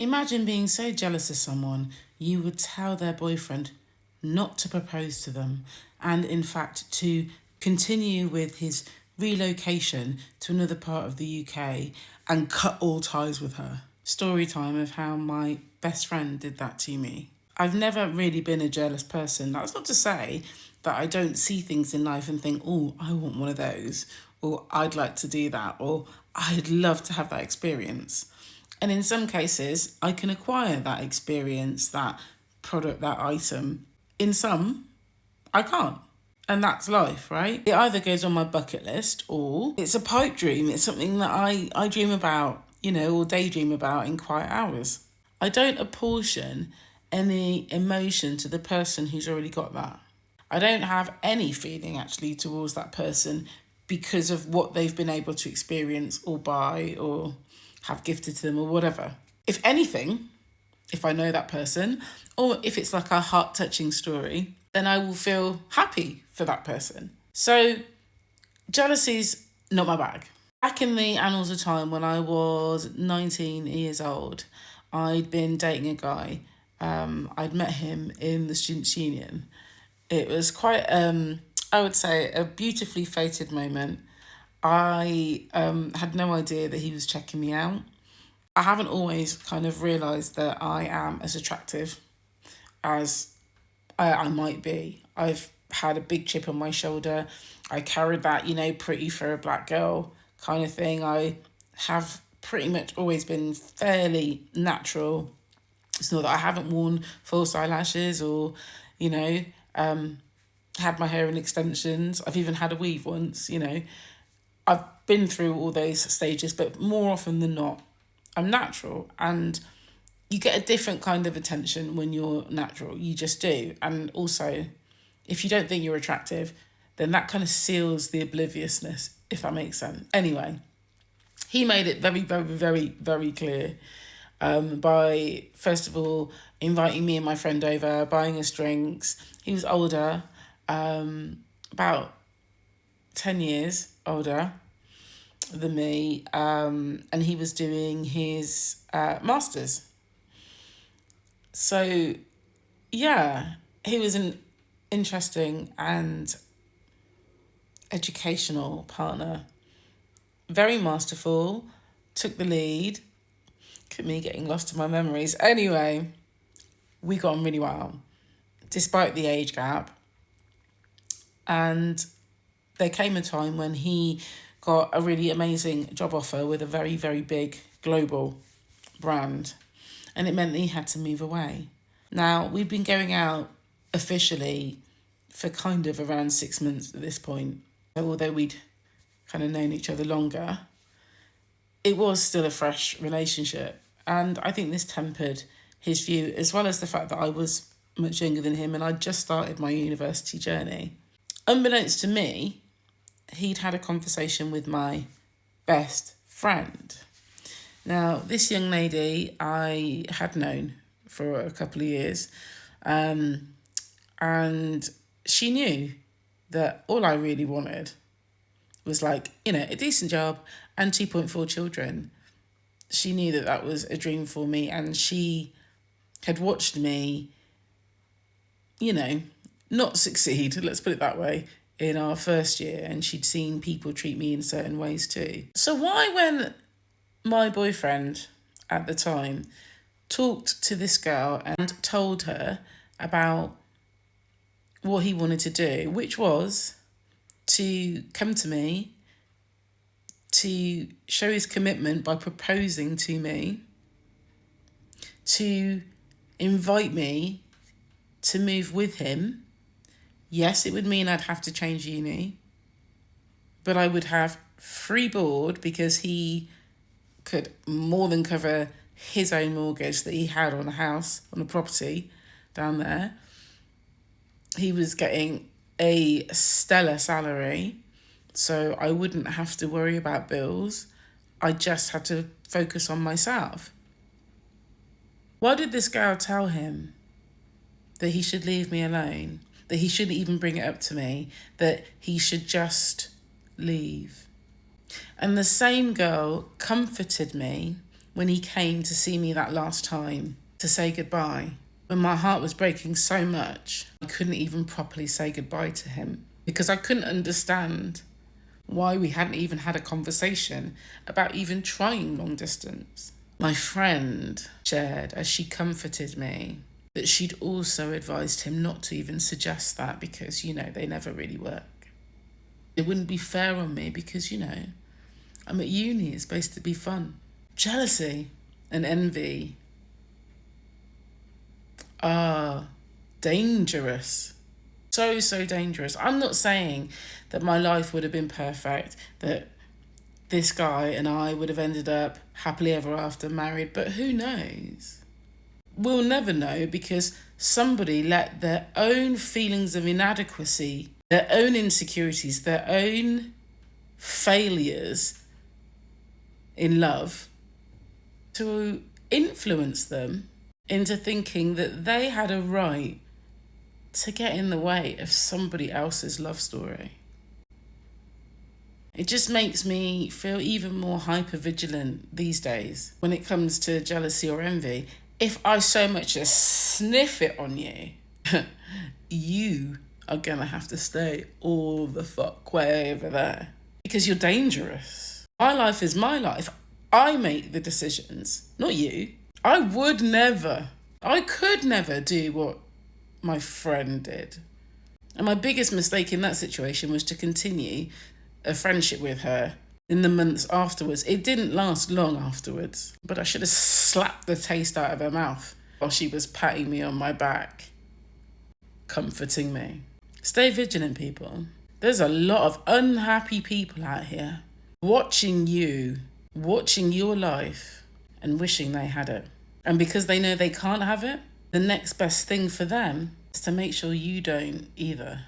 Imagine being so jealous of someone you would tell their boyfriend not to propose to them and, in fact, to continue with his relocation to another part of the UK and cut all ties with her. Story time of how my best friend did that to me. I've never really been a jealous person. That's not to say that I don't see things in life and think, oh, I want one of those, or I'd like to do that, or I'd love to have that experience. And in some cases, I can acquire that experience, that product, that item. In some, I can't. And that's life, right? It either goes on my bucket list or it's a pipe dream. It's something that I dream about, or daydream about in quiet hours. I don't apportion any emotion to the person who's already got that. I don't have any feeling actually towards that person because of what they've been able to experience or buy or have gifted to them or whatever. If anything, if I know that person, or if it's like a heart-touching story, then I will feel happy for that person. So jealousy's not my bag. Back in the annals of time when I was 19 years old, I'd been dating a guy. I'd met him in the Students' Union. It was quite, I would say, a beautifully fated moment. I had no idea that he was checking me out. I haven't always kind of realised that I am as attractive as I might be. I've had a big chip on my shoulder. I carried that, pretty for a black girl kind of thing. I have pretty much always been fairly natural. It's not that I haven't worn false eyelashes or, had my hair in extensions. I've even had a weave once, I've been through all those stages, but more often than not, I'm natural. And you get a different kind of attention when you're natural. You just do. And also, if you don't think you're attractive, then that kind of seals the obliviousness, if that makes sense. Anyway, he made it very, very, very, very clear by, first of all, inviting me and my friend over, buying us drinks. He was older, about 10 years older than me, and he was doing his master's. So, yeah, he was an interesting and educational partner. Very masterful, took the lead. Look at me getting lost in my memories. Anyway, we got on really well, despite the age gap. And there came a time when he got a really amazing job offer with a very, very big global brand. And it meant that he had to move away. Now, we'd been going out officially for kind of around 6 months at this point. So although we'd kind of known each other longer, it was still a fresh relationship. And I think this tempered his view, as well as the fact that I was much younger than him and I'd just started my university journey. Unbeknownst to me, he'd had a conversation with my best friend. Now, this young lady I had known for a couple of years, and she knew that all I really wanted was a decent job and 2.4 children. She knew that that was a dream for me, and she had watched me, not succeed, let's put it that way, in our first year, and she'd seen people treat me in certain ways too. So why, when my boyfriend at the time talked to this girl and told her about what he wanted to do, which was to come to me, to show his commitment by proposing to me, to invite me to move with him. Yes, it would mean I'd have to change uni, but I would have free board because he could more than cover his own mortgage that he had on a house, on a property down there. He was getting a stellar salary, so I wouldn't have to worry about bills. I just had to focus on myself. Why did this girl tell him that he should leave me alone, that he shouldn't even bring it up to me, that he should just leave? And the same girl comforted me when he came to see me that last time to say goodbye, when my heart was breaking so much, I couldn't even properly say goodbye to him because I couldn't understand why we hadn't even had a conversation about even trying long distance. My friend shared, as she comforted me, that she'd also advised him not to even suggest that because, they never really work. It wouldn't be fair on me because, I'm at uni, it's supposed to be fun. Jealousy and envy are dangerous. So dangerous. I'm not saying that my life would have been perfect, that this guy and I would have ended up happily ever after married, but who knows? We'll never know because somebody let their own feelings of inadequacy, their own insecurities, their own failures in love to influence them into thinking that they had a right to get in the way of somebody else's love story. It just makes me feel even more hypervigilant these days when it comes to jealousy or envy. If I so much as sniff it on you, you are gonna have to stay all the fuck way over there because you're dangerous. My life is my life. I make the decisions, not you. I could never do what my friend did. And my biggest mistake in that situation was to continue a friendship with her in the months afterwards. It didn't last long afterwards, but I should have slapped the taste out of her mouth while she was patting me on my back, comforting me. Stay vigilant, people. There's a lot of unhappy people out here watching your life and wishing they had it. And because they know they can't have it, the next best thing for them is to make sure you don't either.